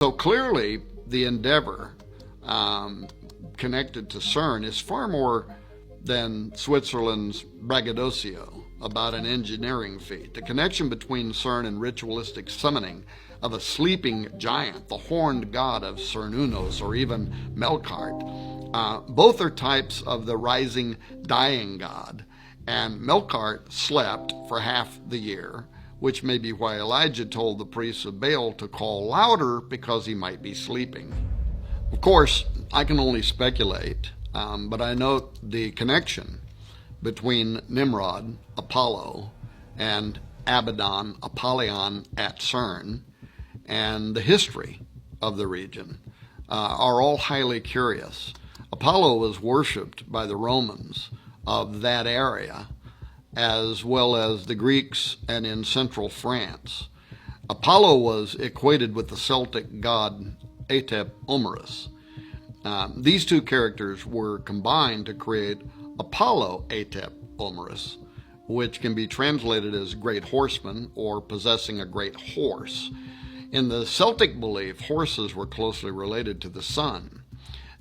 So clearly, the endeavor connected to CERN is far more than Switzerland's braggadocio about an engineering feat. The connection between CERN and ritualistic summoning of a sleeping giant, the horned god of Cernunnos, or even Melkart, both are types of the rising dying god, and Melkart slept for half the year, which may be why Elijah told the priests of Baal to call louder, because he might be sleeping. Of course, I can only speculate, but I note the connection between Nimrod, Apollo, and Abaddon, Apollyon at CERN, and the history of the region are all highly curious. Apollo was worshipped by the Romans of that area, as well as the Greeks and in central France. Apollo was equated with the Celtic god Atep Omerus. These two characters were combined to create Apollo Atep Omerus, which can be translated as great horseman or possessing a great horse. In the Celtic belief, horses were closely related to the sun.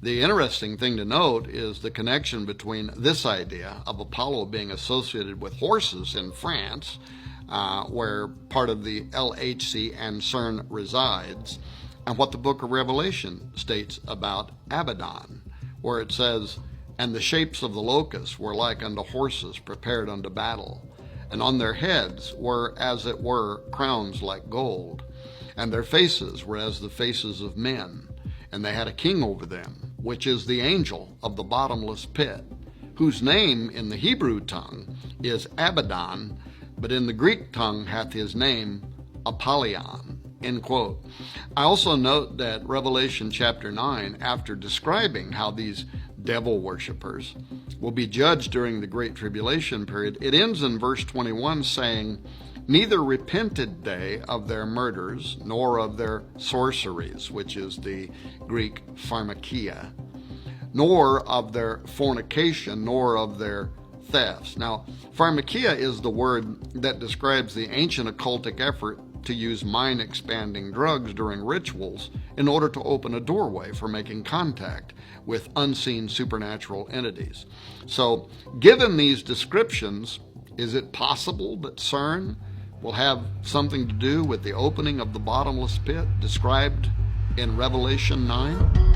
The interesting thing to note is the connection between this idea of Apollo being associated with horses in France, where part of the LHC and CERN resides, and what the book of Revelation states about Abaddon, where it says, "And the shapes of the locusts were like unto horses prepared unto battle, and on their heads were as it were crowns like gold, and their faces were as the faces of men, and they had a king over them, which is the angel of the bottomless pit, whose name in the Hebrew tongue is Abaddon, but in the Greek tongue hath his name Apollyon." End quote. I also note that Revelation chapter 9, after describing how these devil worshippers will be judged during the Great Tribulation period, it ends in verse 21 saying, "Neither repented they of their murders, nor of their sorceries," which is the Greek pharmakia, "nor of their fornication, nor of their thefts." Now, pharmakia is the word that describes the ancient occultic effort to use mind-expanding drugs during rituals in order to open a doorway for making contact with unseen supernatural entities. So, given these descriptions, is it possible that CERN will have something to do with the opening of the bottomless pit described in Revelation 9?